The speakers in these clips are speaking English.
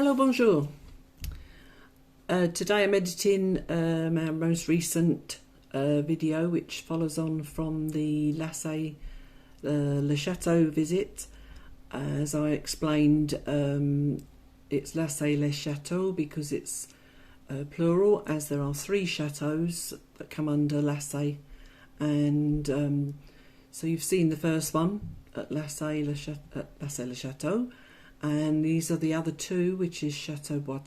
Hello, bonjour. Today I'm editing our most recent video, which follows on from the Lassay Le Chateau visit. As I explained, it's Lassay Le Chateaux because it's plural, as there are 3 chateaux that come under Lassay. And so you've seen the first one at Lassay Le Chateau. And these are the other 2, which is Chateau Bois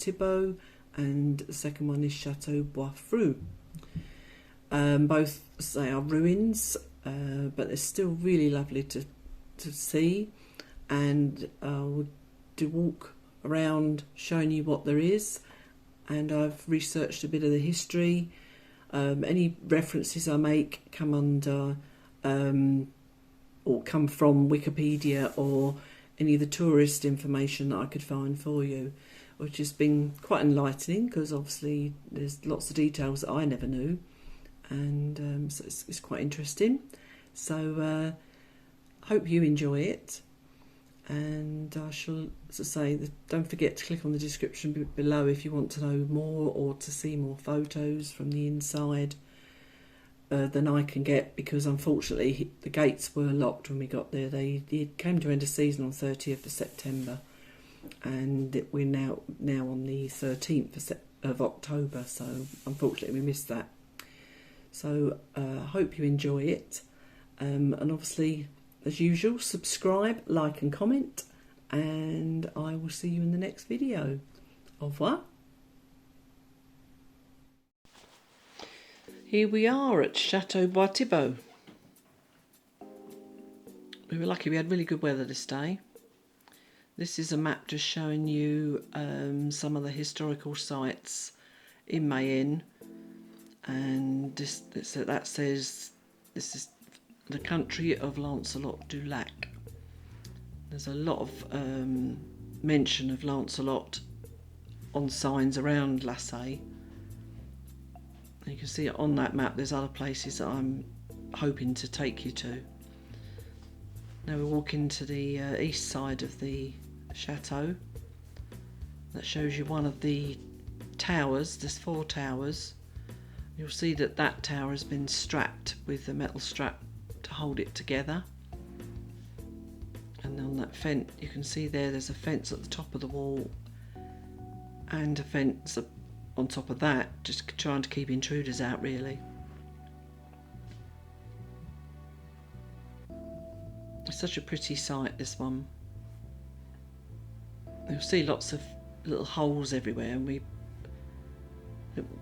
and the second one is Chateau Bois Frou. Both they are ruins, but they're still really lovely to see. And I'll walk around showing you what there is. And I've researched a bit of the history. Any references I make come under or come from Wikipedia or any of the tourist information that I could find for you, which has been quite enlightening because obviously there's lots of details that I never knew, and so it's quite interesting. So hope you enjoy it, and I shall, as I say, don't forget to click on the description below if you want to know more or to see more photos from the inside than I can get, because unfortunately the gates were locked when we got there. They came to end of season on 30th of September, and we're now on the 13th of October, so unfortunately we missed that. So I hope you enjoy it, and obviously, as usual, subscribe, like and comment, and I will see you in the next video. Au revoir. Here we are at Chateau Bois. We were lucky, we had really good weather this day. This is a map just showing you some of the historical sites in Mayenne, and that says this is the country of Lancelot du Lac. There's a lot of mention of Lancelot on signs around Lassay. You can see on that map there's other places that I'm hoping to take you to. Now we're walking to the east side of the chateau. That shows you one of the towers. There's 4 towers. You'll see that tower has been strapped with a metal strap to hold it together. And on that fence, you can see there's a fence at the top of the wall and a fence on top of that, just trying to keep intruders out, really. It's such a pretty sight, this one. You'll see lots of little holes everywhere, and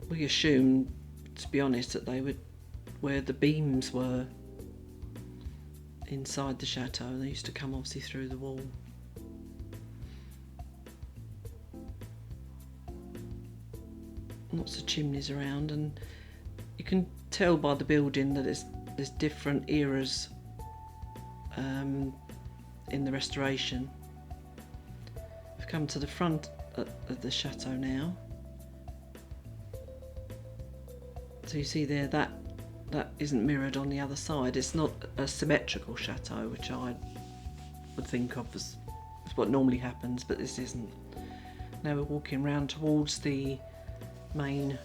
we assumed, to be honest, that they would where the beams were inside the chateau, and they used to come obviously through the wall. Lots of chimneys around, and you can tell by the building that there's different eras in the restoration. We've come to the front of the chateau now, so you see there that isn't mirrored on the other side. It's not a symmetrical chateau, which I would think of as what normally happens, but this isn't. Now we're walking round towards the main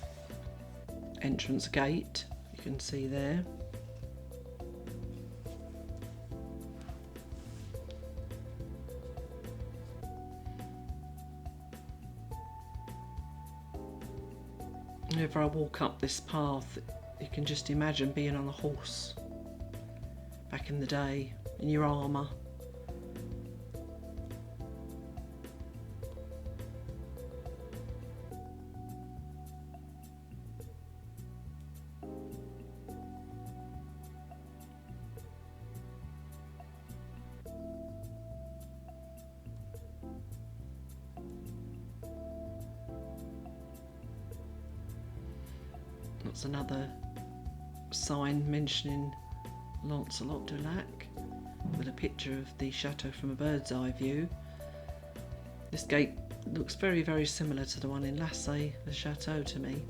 entrance gate, you can see there. Whenever I walk up this path, you can just imagine being on a horse back in the day in your armour. That's another sign mentioning Lancelot du Lac with a picture of the chateau from a bird's eye view. This gate looks very, very similar to the one in Lassay, the chateau, to me.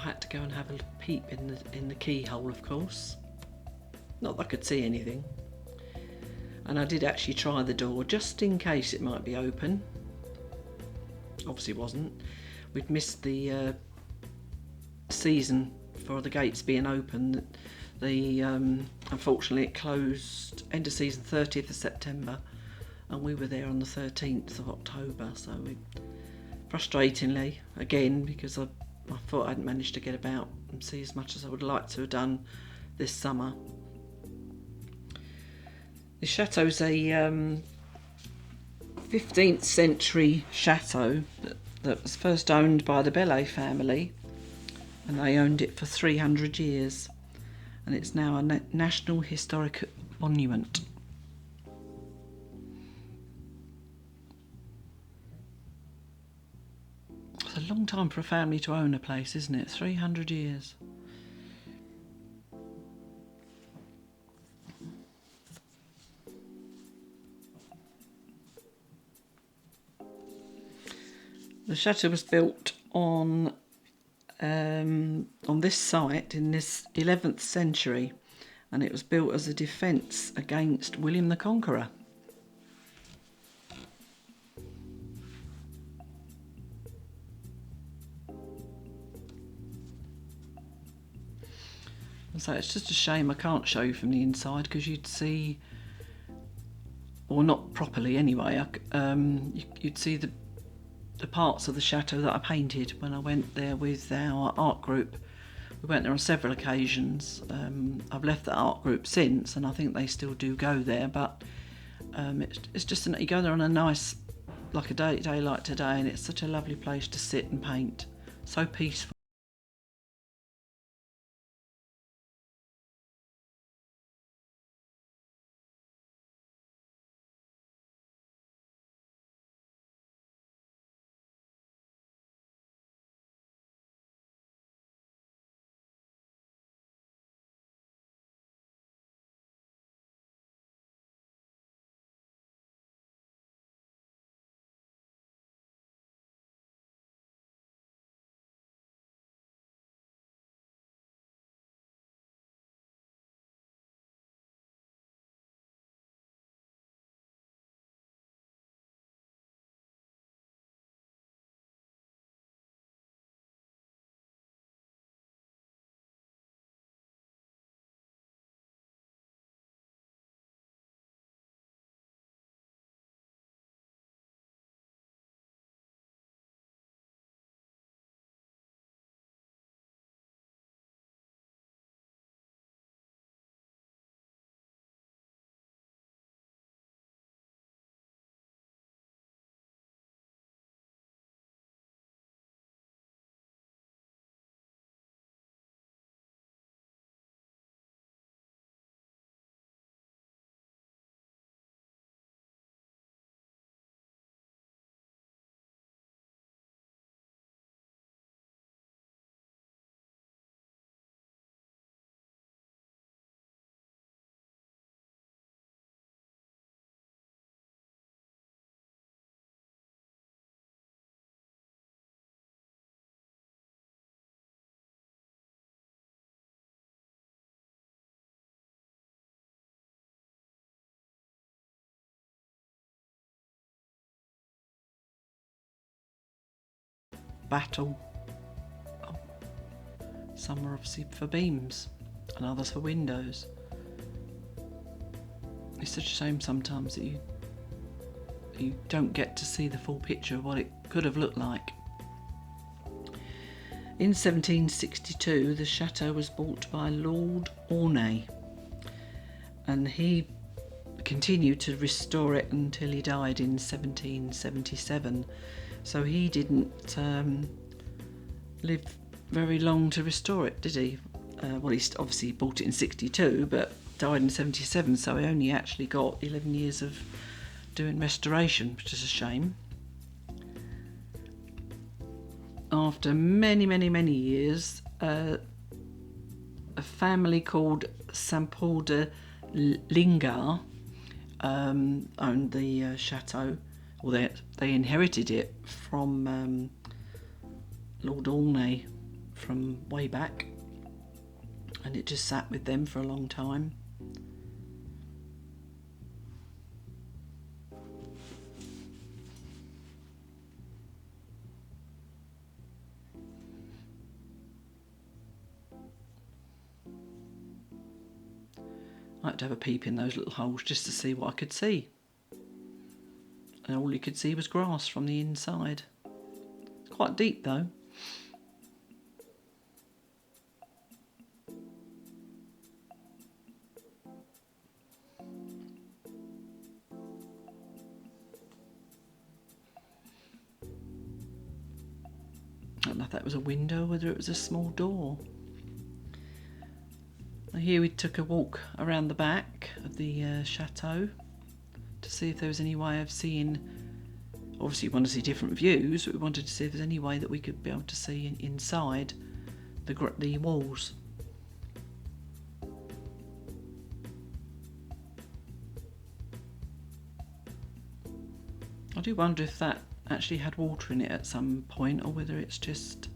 had to go and have a peep in the keyhole, of course. Not that I could see anything. And I did actually try the door just in case it might be open. Obviously it wasn't. We'd missed the season for the gates being open. Unfortunately it closed end of season 30th of September, and we were there on the 13th of October, so frustratingly, again, because I thought I hadn't managed to get about and see as much as I would like to have done this summer. The chateau's a 15th century chateau that was first owned by the Lassay family, and they owned it for 300 years, and it's now a National Historic Monument. It's a long time for a family to own a place, isn't it? 300 years. The chateau was built on this site in this 11th century, and it was built as a defence against William the Conqueror. So it's just a shame I can't show you from the inside, because you'd see, or not properly anyway, you'd see the parts of the chateau that I painted when I went there with our art group. We went there on several occasions. I've left the art group since, and I think they still do go there, but it's just you go there on a nice, like a day like today, and it's such a lovely place to sit and paint. So peaceful. Battle. Some are obviously for beams and others for windows. It's such a shame sometimes that you don't get to see the full picture of what it could have looked like. In 1762, the chateau was bought by Lord Aulnais, and he continued to restore it until he died in 1777. So he didn't live very long to restore it, did he? Well, he obviously bought it in 62, but died in 77, so he only actually got 11 years of doing restoration, which is a shame. After many, many, many years, a family called Saint-Paul de Lingar owned the chateau, or they inherited it from Lord Aulnais from way back, and it just sat with them for a long time. I had to have a peep in those little holes just to see what I could see. And all you could see was grass from the inside. It's quite deep though. I don't know if that was a window, whether it was a small door. Now here we took a walk around the back of the chateau to see if there was any way of seeing. Obviously we want to see different views, but we wanted to see if there's any way that we could be able to see inside the walls. I do wonder if that actually had water in it at some point, or whether it's just...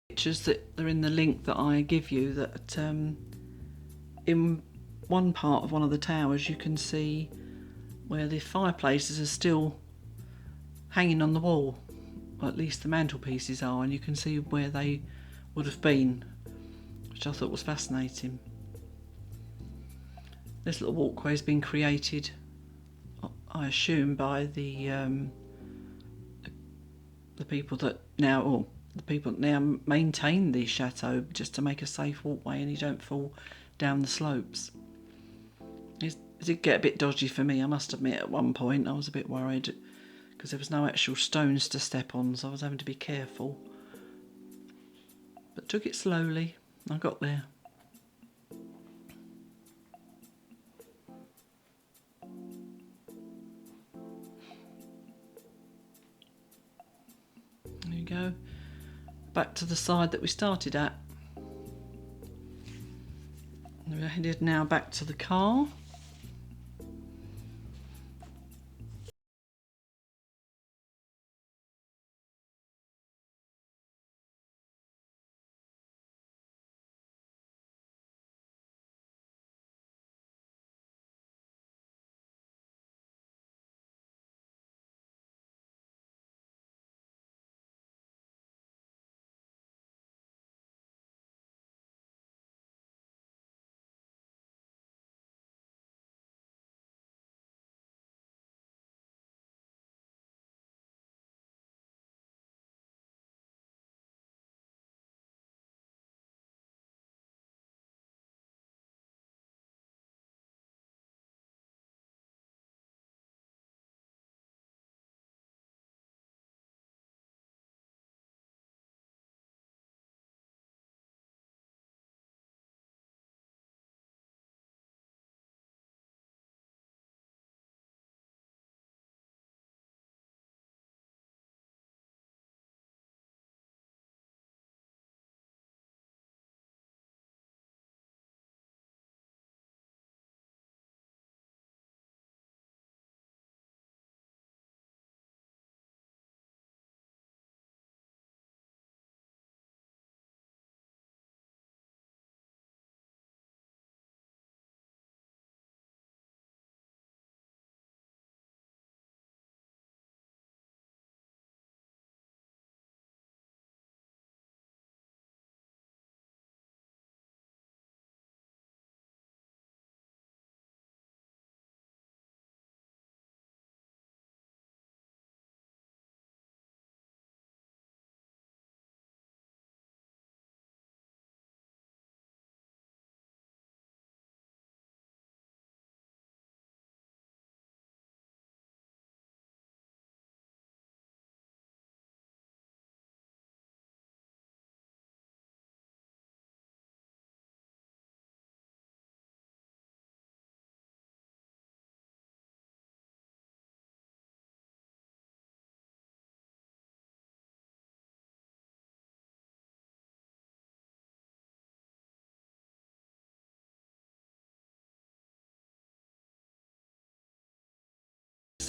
Pictures that are in the link that I give you, that in one part of one of the towers you can see where the fireplaces are still hanging on the wall, or at least the mantelpieces are, and you can see where they would have been, which I thought was fascinating. This little walkway has been created, I assume, by the people that now, or the people that now maintain the chateau, just to make a safe walkway and you don't fall down the slopes. It did get a bit dodgy for me, I must admit. At one point I was a bit worried because there was no actual stones to step on, so I was having to be careful. But took it slowly, I got there. There you go. back to the side that we started at. We're headed now back to the car.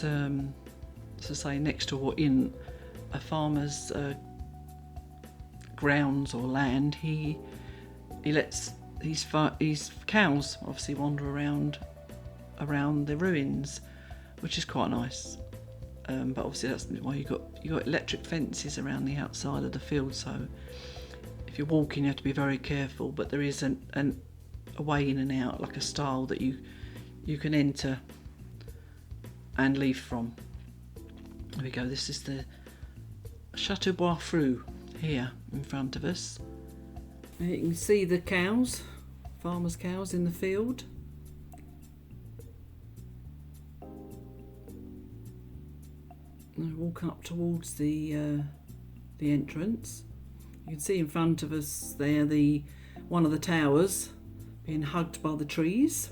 To say, next door in a farmer's grounds or land, he lets his cows obviously wander around the ruins, which is quite nice. But obviously that's why you got electric fences around the outside of the field, so if you're walking you have to be very careful. But there is a way in and out, like a stile that you can enter and leave from. There we go. This is the Chateau Bois Frou here in front of us. And you can see the cows, farmers' cows in the field. And walk up towards the entrance. You can see in front of us there one of the towers being hugged by the trees.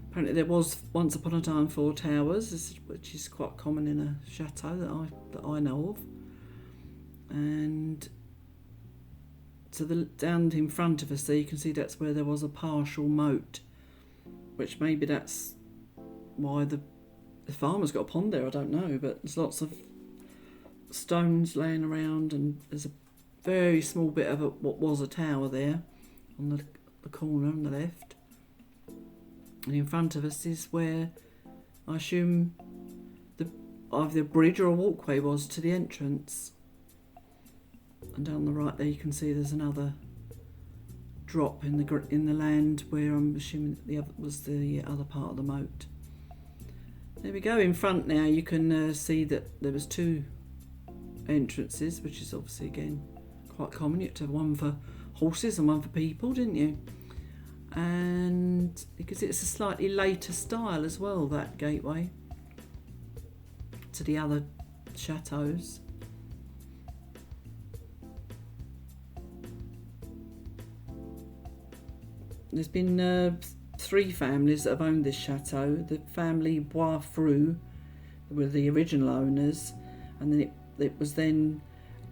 Apparently there was once upon a time 4 towers, which is quite common in a chateau that I know of. And so down in front of us there you can see that's where there was a partial moat, which maybe that's why the farmer's got a pond there, I don't know, but there's lots of stones laying around, and there's a very small bit of what was a tower there on the corner on the left. And in front of us is where I assume either a bridge or a walkway was to the entrance. And down the right there you can see there's another drop in the land where I'm assuming the other part of the moat. There we go. In front now you can see that there was 2 entrances, which is obviously again quite common. You had to have one for horses and one for people, didn't you? And because it's a slightly later style as well, that gateway to the other chateaux. There's been 3 families that have owned this chateau. The family Bois Frou were the original owners, and then it was then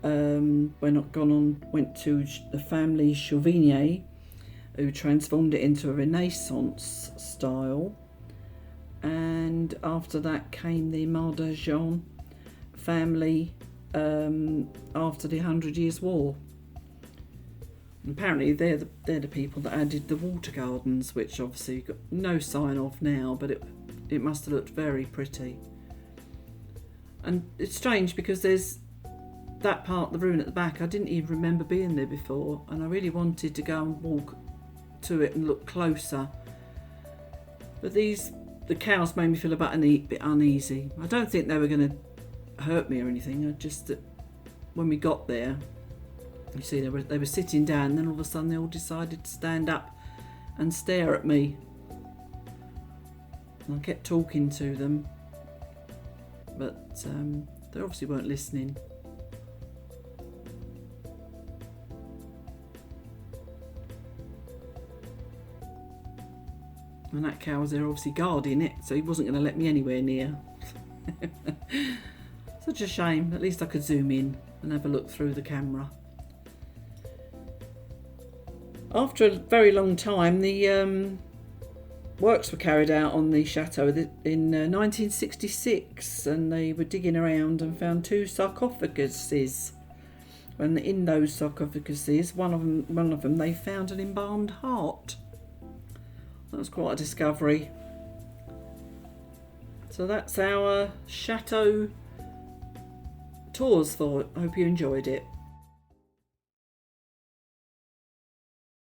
went to the family Chauvigne, who transformed it into a Renaissance style. And after that came the Mardajan family after the 100 Years' War. And apparently they're the people that added the water gardens, which obviously you've got no sign of now, but it must have looked very pretty. And it's strange because there's that part of the ruin at the back. I didn't even remember being there before, and I really wanted to go and walk to it and look closer. But the cows made me feel a bit uneasy. I don't think they were going to hurt me or anything. Just that when we got there, you see, they were sitting down, and then all of a sudden they all decided to stand up and stare at me. And I kept talking to them, but they obviously weren't listening. And that cow was there obviously guarding it, so he wasn't going to let me anywhere near. Such a shame. At least I could zoom in and have a look through the camera. After a very long time, the works were carried out on the chateau in 1966, and they were digging around and found 2 sarcophaguses. And in those sarcophaguses, one of them, they found an embalmed heart. That was quite a discovery. So that's our chateau tours for. I hope you enjoyed it.